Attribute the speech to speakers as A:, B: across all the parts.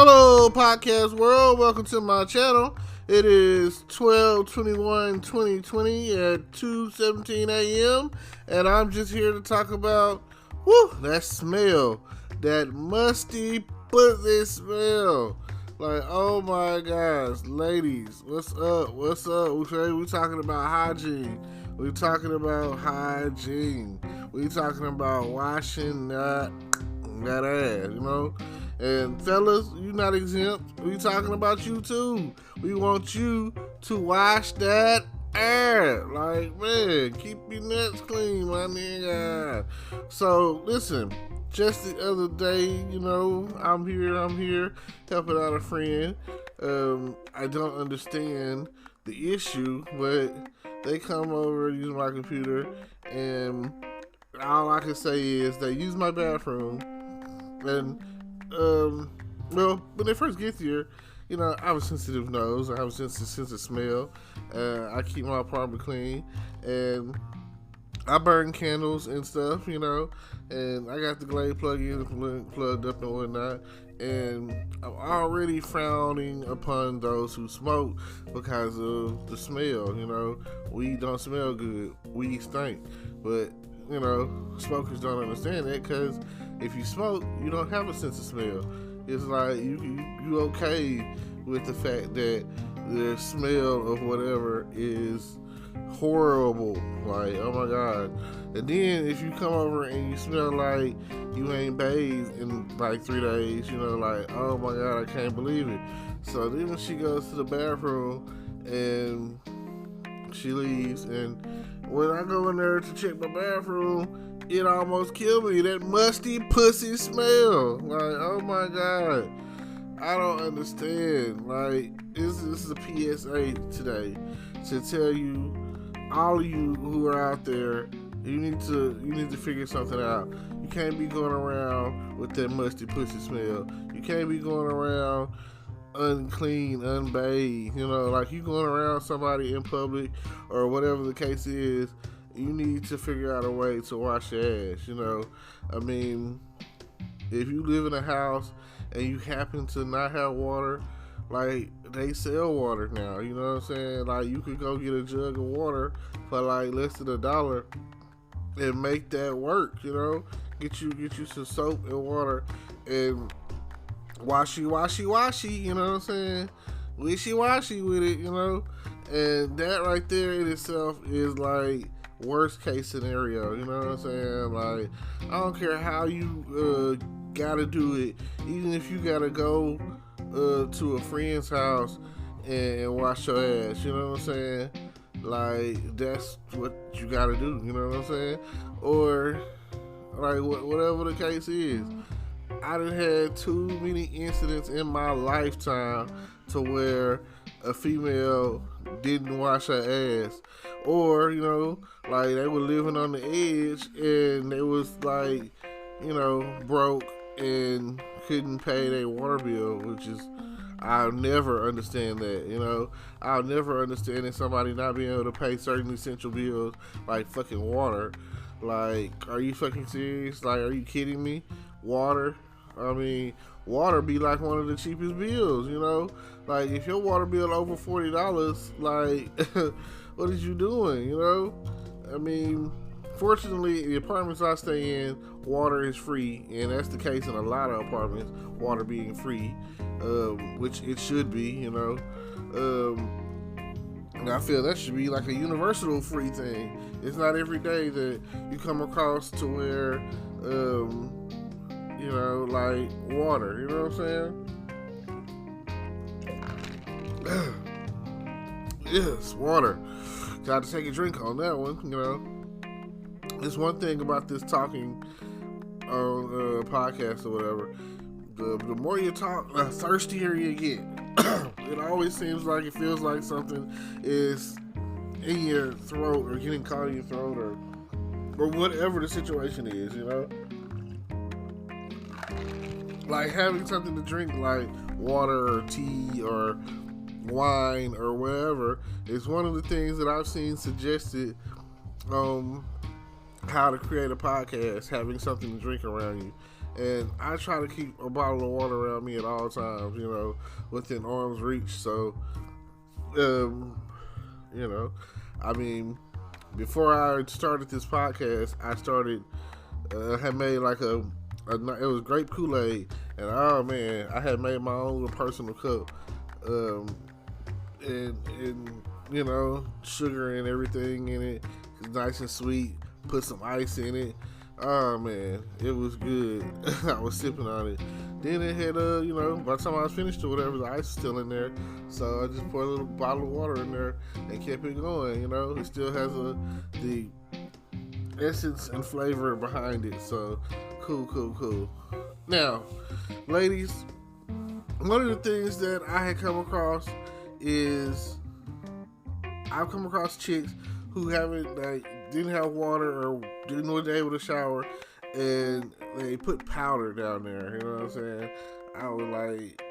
A: Hello, podcast world. Welcome to my channel. It is 12/21/2020 at 2:17 a.m. and I'm just here to talk about that smell, that musty pussy smell. Like, oh my gosh, ladies, what's up? What's up? We talking about hygiene. We talking about hygiene. We talking about washing that ass, And fellas, you not exempt. We talking about you too. We want you to wash that ass. Like, man, keep your nuts clean, my nigga. So, listen, just the other day, I'm here helping out a friend. I don't understand the issue, but they come over, use my computer, and all I can say is they use my bathroom. And when they first get here, I have a sensitive nose. I have a sense of smell. I keep my apartment clean, and I burn candles and stuff, and I got the Glade plug-in plugged up and whatnot. And I'm already frowning upon those who smoke because of the smell. Weed don't smell good. Weed stink. But smokers don't understand that because if you smoke, you don't have a sense of smell. It's like you okay with the fact that the smell of whatever is horrible. Like, oh my God. And then if you come over and you smell like you ain't bathed in like 3 days, like, oh my God, I can't believe it. So then when she goes to the bathroom and she leaves, and when I go in there to check my bathroom, it almost killed me. That musty pussy smell. Like, oh my God. I don't understand. Like, this is a PSA today to tell you, all of you who are out there, you need to figure something out. You can't be going around with that musty pussy smell. You can't be going around unclean, unbathed. Like you going around somebody in public or whatever the case is. You need to figure out a way to wash your ass. I mean, if you live in a house and you happen to not have water, like, they sell water now, you know what I'm saying? Like, you could go get a jug of water for like less than $1 and make that work. Get you some soap and water and washy, you know what I'm saying? Wishy-washy with it, and that right there in itself is like worst case scenario, you know what I'm saying? Like, I don't care how you gotta do it, even if you gotta go to a friend's house and wash your ass, you know what I'm saying? Like, that's what you gotta do, you know what I'm saying? Or like whatever the case is. I done had too many incidents in my lifetime to where a female didn't wash her ass, or like they were living on the edge and they was like broke and couldn't pay their water bill, which is, I'll never understand that. I'll never understand that somebody not being able to pay certain essential bills like fucking water. Like, are you fucking serious? Like, are you kidding me? Water? I mean, water be like one of the cheapest bills, Like, if your water bill over $40, like, what is you doing, I mean, fortunately, the apartments I stay in, water is free, and that's the case in a lot of apartments, water being free, which it should be, And I feel that should be like a universal free thing. It's not every day that you come across to where, like water, you know what I'm saying? Yes, water. Got to take a drink on that one, There's one thing about this talking on a podcast or whatever. The more you talk, the thirstier you get. It always seems like it feels like something is in your throat or getting caught in your throat or whatever the situation is, Like having something to drink like water or tea or wine or whatever is one of the things that I've seen suggested how to create a podcast, having something to drink around you. and I try to keep a bottle of water around me at all times, within arm's reach. So, you know, I mean, before I started this podcast, had made like it was grape Kool-Aid, and oh man, I had made my own little personal cup, and sugar and everything in it. It's nice and sweet. Put some ice in it. Oh man, it was good. I was sipping on it. Then it had by the time I was finished or whatever, the ice was still in there. So I just poured a little bottle of water in there and kept it going. It still has the essence and flavor behind it. So cool. Now, ladies, one of the things that I had come across is I've come across chicks who didn't have water or didn't want to be able to shower, and they put powder down there. You know what I'm saying? I was like,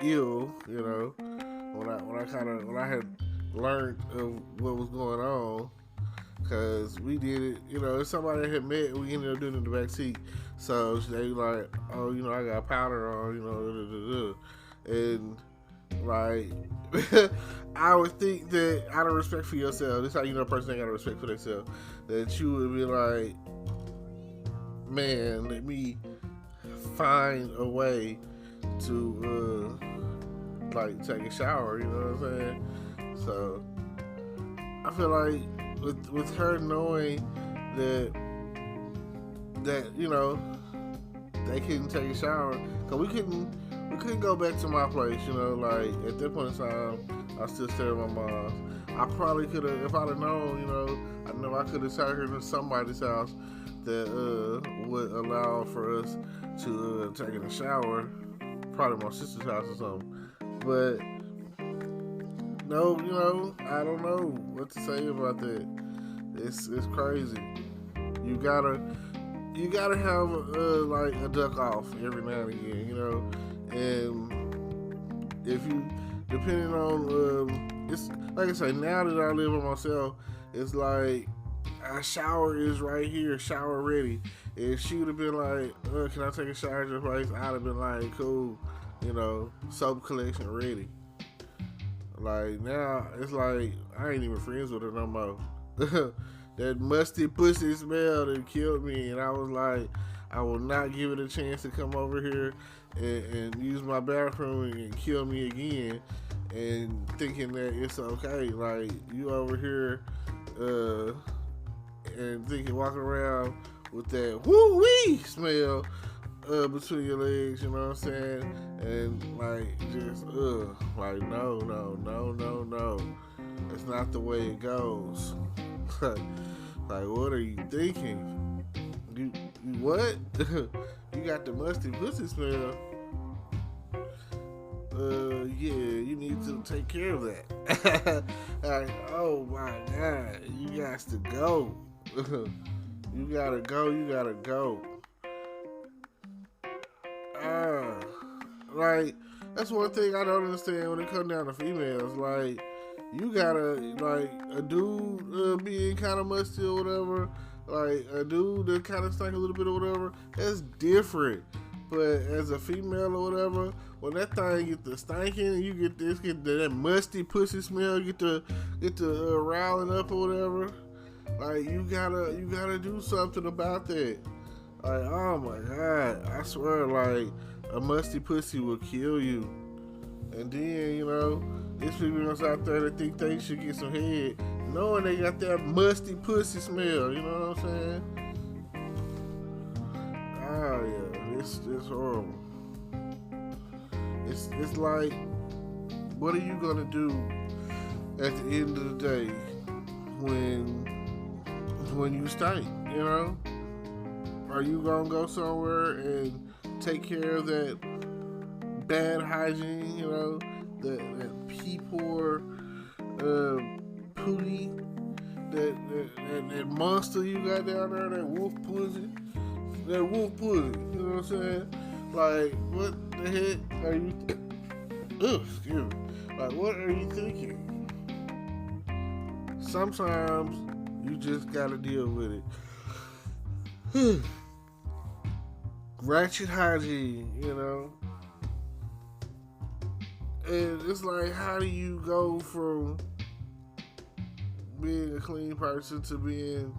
A: ew. When I had learned of what was going on, because we did it. It's somebody I had met. We ended up doing it in the back seat. So they like, oh, I got powder on. And like, I would think that out of respect for yourself, this is how you know a person ain't got respect for themselves, that you would be like, man, let me find a way to take a shower. You know what I'm saying? So I feel like with her knowing that they couldn't take a shower, because we couldn't go back to my place. At that point in time, I still stayed at my mom's. I probably could have, if I'd have known, I know I could have taken her to somebody's house that would allow for us to take in a shower, probably my sister's house or something. But no, I don't know what to say about that. It's crazy. You gotta have a duck off every now and again, and if you, depending on it's like I say, now that I live with myself, it's like a shower is right here, shower ready. If she would have been like, can I take a shower at your place? I'd have been like, cool, soap collection ready. Like now, it's like I ain't even friends with her no more. That musty pussy smell that killed me, and I was like, I will not give it a chance to come over here and use my bathroom and kill me again, and thinking that it's okay. Like, you over here and thinking, walking around with that woo-wee smell between your legs, you know what I'm saying? And like, just like, no, that's not the way it goes. Like, what are you thinking? You what? You got the musty pussy smell. Yeah, you need to take care of that. Like, oh my God, you got to go. You gotta go. Like, that's one thing I don't understand when it comes down to females. Like, you gotta, like, a dude being kind of musty or whatever, like a dude that kind of stink a little bit or whatever, that's different. But as a female or whatever, when that thing get to stinking and you get that musty pussy smell, get to riling up or whatever, like, you gotta do something about that. Like, oh my God, I swear, like, a musty pussy will kill you. And then, there's people out there that think they should get some head, knowing they got that musty pussy smell, you know what I'm saying? Oh yeah, it's horrible. It's like, what are you gonna do at the end of the day when you stink, Are you gonna go somewhere and take care of that bad hygiene, that pee-poor pooty, that monster you got down there, that wolf pussy, you know what I'm saying? Like, what the heck are you excuse me. Like, what are you thinking? Sometimes you just gotta deal with it. ratchet hygiene, you know. And it's like, how do you go from being a clean person to being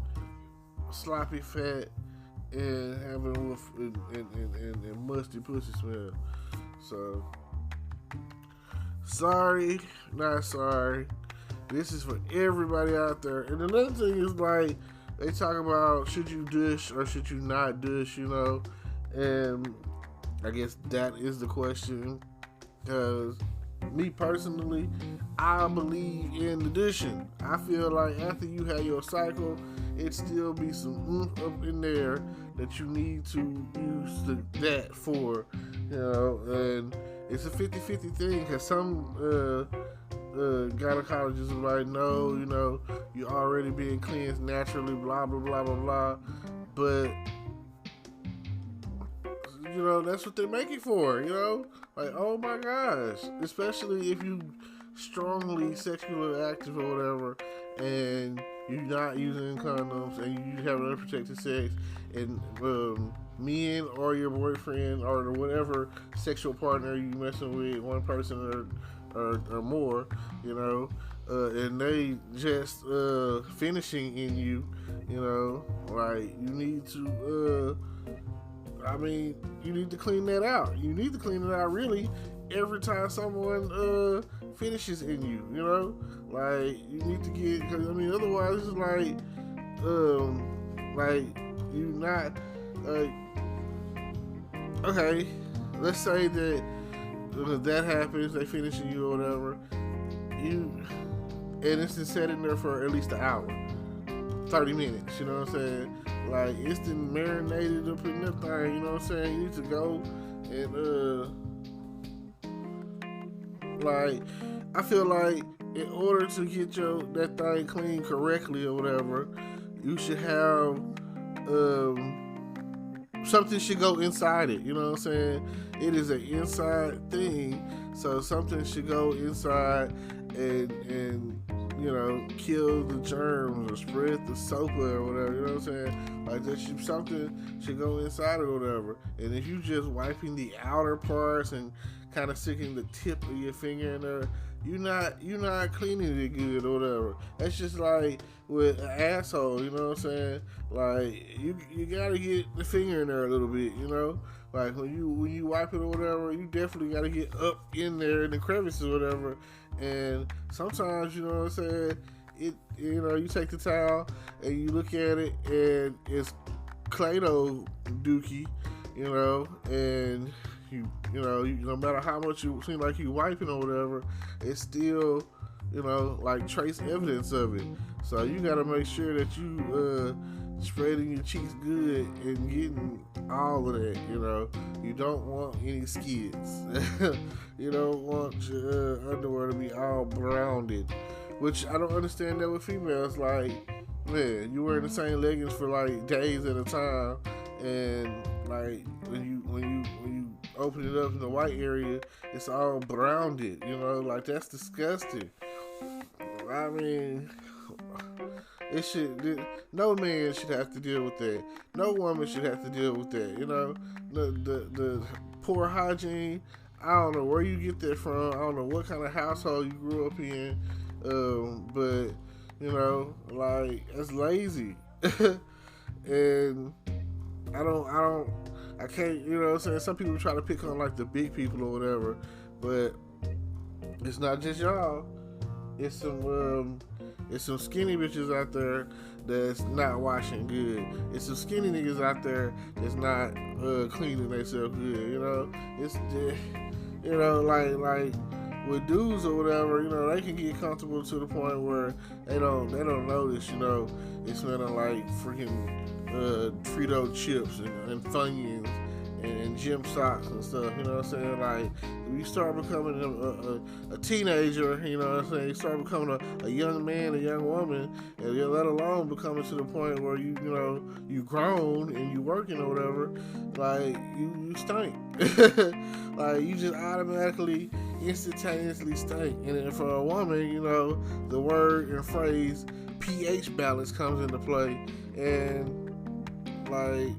A: sloppy fat and having and musty pussy smell? So, sorry, not sorry. This is for everybody out there. And another thing is, like, they talk about should you douche or should you not douche, you know? And I guess that is the question. Because me personally, I believe in the douching. I feel like after you have your cycle, it still be some oomph up in there that you need to use that for, you know. And it's a 50-50 thing, because some gynecologists are like, no, you know, you're already being cleansed naturally, blah, blah, blah, blah, blah. But, you know, that's what they're making for, you know? Like, oh my gosh. Especially if you strongly sexually active or whatever, and you're not using condoms, and you have unprotected sex, and men or your boyfriend or whatever sexual partner you messing with, one person or more, you know, and they just finishing in you, you know, like, you need to, you need to clean that out. You need to clean it out, really, every time someone finishes in you, you know? Like, you need to get, because, otherwise it's like, you not, okay, let's say that that happens, they finish you or whatever, and it's been sitting there for at least an hour, 30 minutes, you know what I'm saying? Like, it's been marinated up in that thing, you know what I'm saying? You need to go and, like, I feel like in order to get that thing clean correctly or whatever, you should have, something should go inside it, you know what I'm saying? It is an inside thing, so something should go inside and you know, kill the germs or spread the soap or whatever, you know what I'm saying? Like, something should go inside or whatever. And if you just wiping the outer parts and kind of sticking the tip of your finger in there, you're not cleaning it good or whatever. That's just like with an asshole, you know what I'm saying? Like, you gotta get the finger in there a little bit, you know? Like, when you wipe it or whatever, you definitely gotta get up in there in the crevices or whatever. And sometimes, you know what I'm saying, you know, you take the towel and you look at it and it's Play-Doh dookie, you know, and you know, no matter how much you seem like you wiping or whatever, it's still, you know, like, trace evidence of it. So you gotta make sure that you spreading your cheeks good and getting all of that, you know. You don't want any skids. You don't want your underwear to be all browned, which I don't understand that with females. Like, man, you wearing the same leggings for like days at a time, and like when you open it up in the white area, it's all browned, you know. Like, that's disgusting. I mean, no man should have to deal with that. No woman should have to deal with that, you know. The poor hygiene, I don't know where you get that from. I don't know what kind of household you grew up in, but, you know, like, it's lazy. And I can't, you know what I'm saying? Some people try to pick on, like, the big people or whatever, but it's not just y'all. It's some skinny bitches out there that's not washing good. It's some skinny niggas out there that's not cleaning themselves good, you know? It's, you know, like with dudes or whatever, you know, they can get comfortable to the point where they don't notice, you know, it's smelling like freaking Frito chips and Funyuns and gym socks and stuff, you know what I'm saying? Like, if you start becoming a teenager, you know what I'm saying, you start becoming a young man, a young woman, and let alone becoming to the point where you know, you grown and you working or whatever, like, you stink. Like, you just automatically, instantaneously stink. And then for a woman, you know, the word and phrase pH balance comes into play, and like,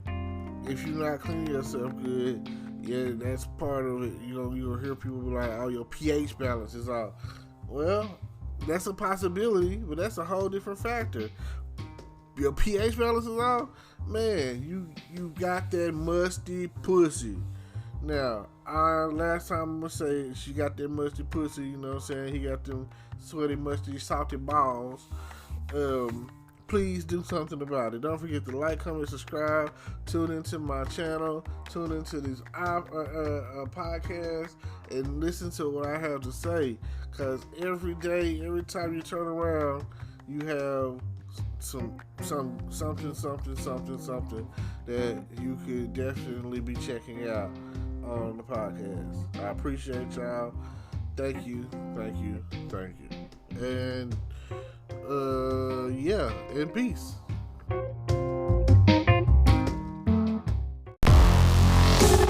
A: if you're not cleaning yourself good, yeah, that's part of it. You know, you'll hear people be like, "Oh, your pH balance is off." Well, that's a possibility, but that's a whole different factor. Your pH balance is off, man. You got that musty pussy. Now, last time I'm gonna say she got that musty pussy. You know what I'm saying? He got them sweaty, musty, salty balls. Please do something about it. Don't forget to like, comment, subscribe. Tune into my channel. Tune into these podcasts and listen to what I have to say. Cause every day, every time you turn around, you have something that you could definitely be checking out on the podcast. I appreciate y'all. Thank you. And yeah, in peace.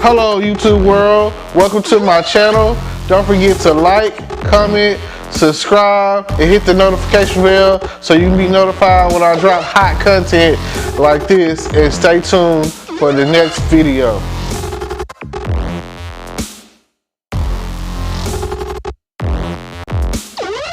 A: Hello, YouTube world. Welcome to my channel. Don't forget to like, comment, subscribe, and hit the notification bell so you can be notified when I drop hot content like this. And stay tuned for the next video.